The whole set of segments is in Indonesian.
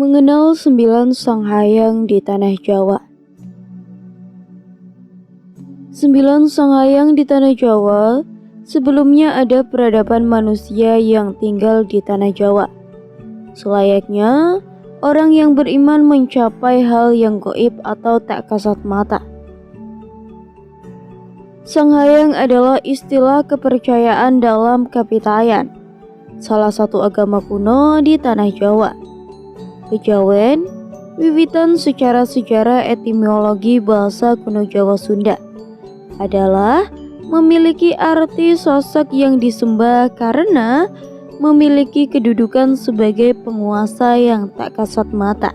Mengenal 9 sanghayang di tanah Jawa. 9 sanghayang di tanah Jawa sebelumnya ada peradaban manusia yang tinggal di tanah Jawa. Selayaknya orang yang beriman mencapai hal yang gaib atau tak kasat mata. Sanghayang adalah istilah kepercayaan dalam Kapitayan, salah satu agama kuno di tanah Jawa. Kejawen, wiwitan secara sejarah etimologi bahasa kuno Jawa Sunda, adalah memiliki arti sosok yang disembah karena memiliki kedudukan sebagai penguasa yang tak kasat mata,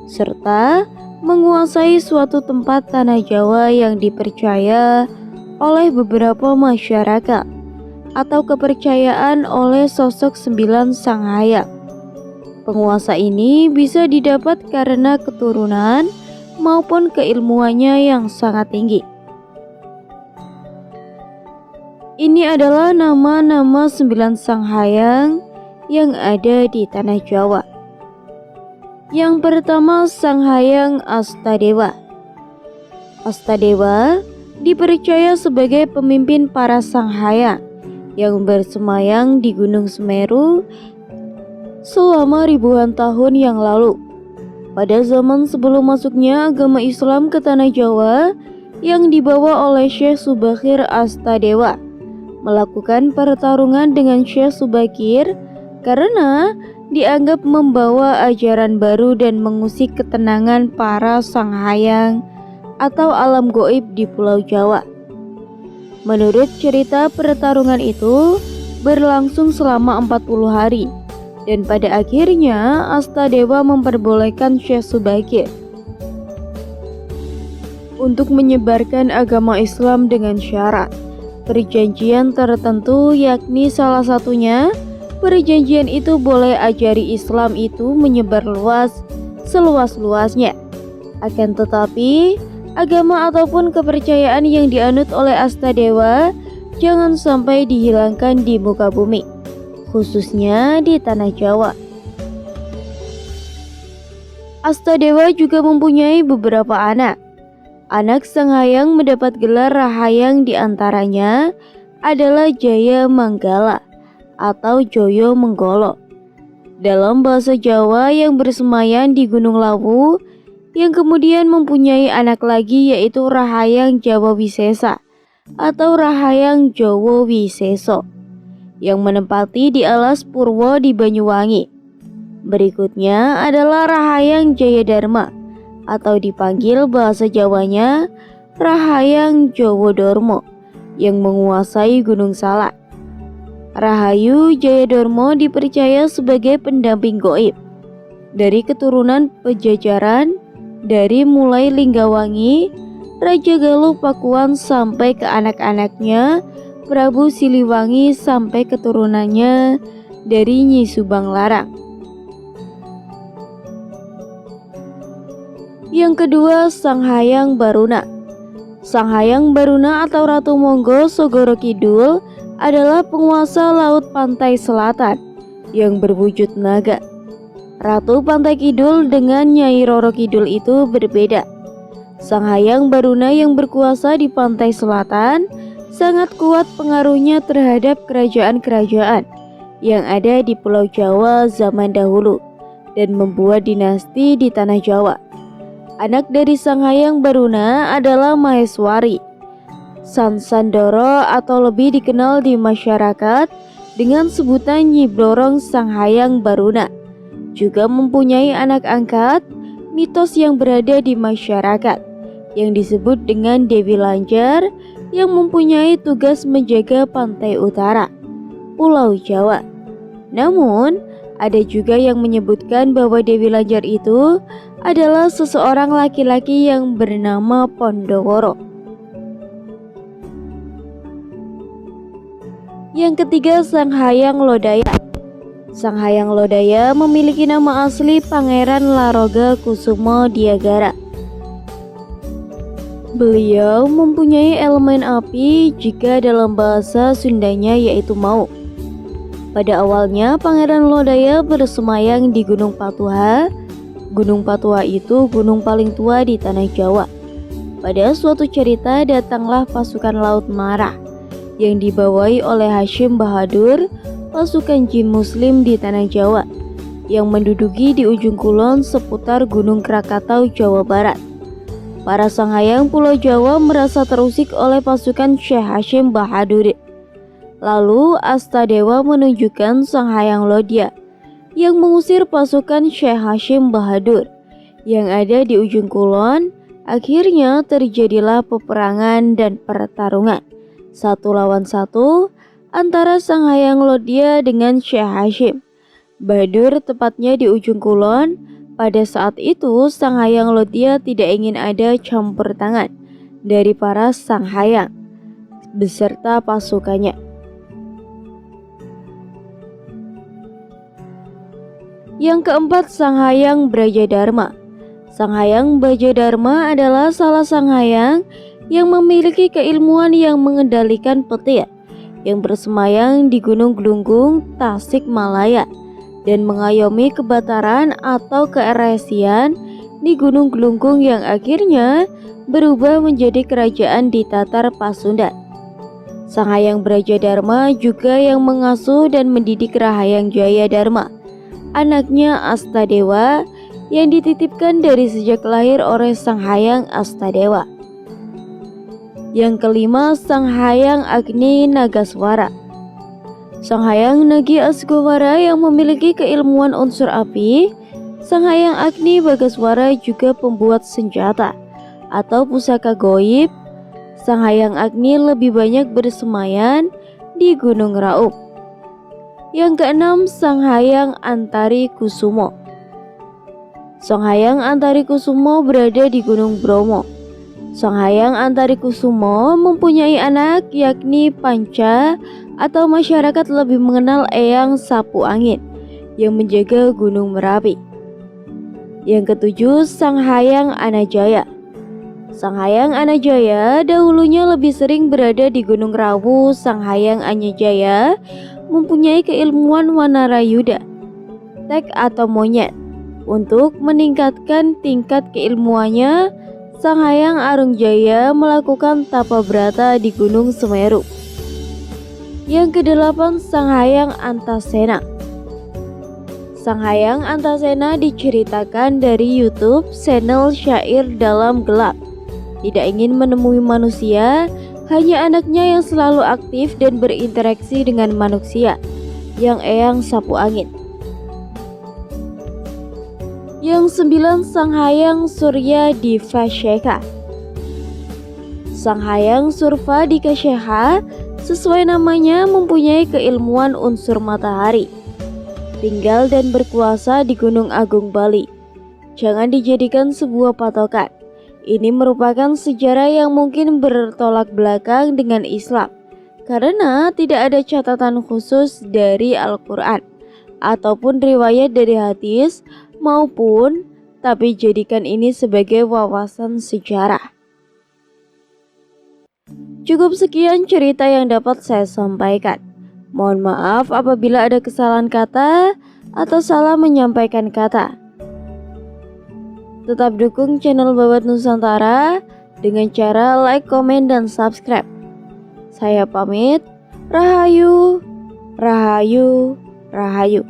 serta menguasai suatu tempat tanah Jawa yang dipercaya oleh beberapa masyarakat atau kepercayaan oleh sosok 9 sanghayang. Penguasa ini bisa didapat karena keturunan maupun keilmuannya yang sangat tinggi. Ini adalah nama-nama 9 sanghayang yang ada di tanah Jawa. Yang pertama, Sanghayang Astadewa. Astadewa dipercaya sebagai pemimpin para sanghayang yang bersemayam di Gunung Semeru selama ribuan tahun yang lalu. Pada zaman sebelum masuknya agama Islam ke tanah Jawa yang dibawa oleh Syekh Subakir Astadewa, melakukan pertarungan dengan Syekh Subakir karena dianggap membawa ajaran baru dan mengusik ketenangan para sanghayang atau alam gaib di Pulau Jawa. Menurut cerita, pertarungan itu berlangsung selama 40 hari. Dan pada akhirnya Astadewa memperbolehkan Syekh Subakir untuk menyebarkan agama Islam dengan syarat perjanjian tertentu, yakni salah satunya perjanjian itu boleh ajari Islam itu menyebar luas seluas-luasnya. Akan tetapi agama ataupun kepercayaan yang dianut oleh Astadewa jangan sampai dihilangkan di muka bumi, khususnya di tanah Jawa. Astadewa juga mempunyai beberapa anak. Anak sanghayang mendapat gelar rahayang, diantaranya adalah Jaya Manggala atau Joyo Menggolo. Dalam bahasa Jawa yang bersemayam di Gunung Lawu, yang kemudian mempunyai anak lagi yaitu Rahayang Jawa Wisesa atau Rahayang Jowo Wiseso, yang menempati di alas Purwo di Banyuwangi. Berikutnya adalah Rahayang Jayadharma atau dipanggil bahasa Jawanya Rahayang Jowo Dormo, yang menguasai Gunung Salak. Rahayu Jayadharma dipercaya sebagai pendamping gaib dari keturunan Pejajaran, dari mulai Linggawangi, Raja Galuh Pakuan sampai ke anak-anaknya Prabu Siliwangi sampai keturunannya dari Nyi Subang Larang. Yang kedua, Sanghayang Baruna. Sanghayang Baruna atau Ratu Monggo Sogoro Kidul adalah penguasa laut pantai selatan yang berwujud naga. Ratu Pantai Kidul dengan Nyai Roro Kidul itu berbeda. Sanghayang Baruna yang berkuasa di pantai selatan sangat kuat pengaruhnya terhadap kerajaan-kerajaan yang ada di Pulau Jawa zaman dahulu dan membuat dinasti di tanah Jawa. Anak dari Sanghayang Baruna adalah Maheswari Sansandoro atau lebih dikenal di masyarakat dengan sebutan Nyi Blorong Sanghayang Baruna. Juga mempunyai anak angkat mitos yang berada di masyarakat yang disebut dengan Dewi Lanjar, yang mempunyai tugas menjaga pantai utara Pulau Jawa. Namun ada juga yang menyebutkan bahwa Dewi Lanjar itu adalah seseorang laki-laki yang bernama Pondoworo. Yang ketiga, Sanghayang Lodaya. Sanghayang Lodaya memiliki nama asli Pangeran Laroga Kusumo Diagara. Beliau mempunyai elemen api jika dalam bahasa Sundanya yaitu mau. Pada awalnya Pangeran Lodaya bersemayam di Gunung Patuha Gunung Patua itu gunung paling tua di tanah Jawa. Pada suatu cerita datanglah pasukan Laut Mara yang dibawahi oleh Hashim Bahadur, pasukan jin muslim di tanah Jawa, yang menduduki di ujung kulon seputar Gunung Krakatau, Jawa Barat. Para sanghayang Pulau Jawa merasa terusik oleh pasukan Syekh Hashim Bahadur. Lalu Astadewa menunjukkan Sanghayang Lodya yang mengusir pasukan Syekh Hashim Bahadur yang ada di ujung kulon. Akhirnya terjadilah peperangan dan pertarungan 1 lawan 1 antara Sanghayang Lodya dengan Syekh Hashim Bahadur tepatnya di ujung kulon. Pada saat itu Sanghayang Lodya tidak ingin ada campur tangan dari para sanghayang beserta pasukannya. Yang keempat, Sanghayang Brajadharma. Sanghayang Brajadharma adalah salah sanghayang yang memiliki keilmuan yang mengendalikan petir, yang bersemayang di Gunung Glunggung, Tasikmalaya, dan mengayomi kebataran atau keeresian di Gunung Glunggung yang akhirnya berubah menjadi kerajaan di Tatar Pasundan. Sanghayang Brajadharma juga yang mengasuh dan mendidik Rahayang Jayadharma, anaknya Astadewa yang dititipkan dari sejak lahir oleh Sanghayang Astadewa. Yang kelima, Sanghayang Agni Nagaswara. Sanghayang Nagi Asgawara yang memiliki keilmuan unsur api. Sanghayang Agni Bagaswara juga pembuat senjata atau pusaka goib. Sanghayang Agni lebih banyak bersemayan di Gunung Raub. Yang keenam, Sanghayang Antari Kusumo. Sanghayang Antari Kusumo berada di Gunung Bromo. Sanghayang Antari Kusumo mempunyai anak yakni Panca, atau masyarakat lebih mengenal Eyang Sapu Angin yang menjaga Gunung Merapi. Yang ketujuh, Sanghayang Anajaya. Sanghayang Anajaya dahulunya lebih sering berada di Gunung Rawu. Sanghayang Anajaya mempunyai keilmuan Wanarayuda, tek atau monyet. Untuk meningkatkan tingkat keilmuannya, Sanghayang Arungjaya melakukan tapa brata di Gunung Semeru. Yang kedelapan, Sanghayang Antasena. Sanghayang Antasena diceritakan dari YouTube channel Syair Dalam Gelap. Tidak ingin menemui manusia, hanya anaknya yang selalu aktif dan berinteraksi dengan manusia, yang Eyang Sapu Angin. Yang 9, Sanghayang Surya Divaseka. Sanghayang Surva Dikasheha sesuai namanya mempunyai keilmuan unsur matahari. Tinggal dan berkuasa di Gunung Agung Bali. Jangan dijadikan sebuah patokan. Ini merupakan sejarah yang mungkin bertolak belakang dengan Islam, karena tidak ada catatan khusus dari Al-Quran ataupun riwayat dari hadis maupun, tapi jadikan ini sebagai wawasan sejarah. Cukup sekian cerita yang dapat saya sampaikan. Mohon maaf apabila ada kesalahan kata atau salah menyampaikan kata. Tetap dukung channel Babat Nusantara dengan cara like, komen, dan subscribe. Saya pamit. Rahayu, rahayu, rahayu.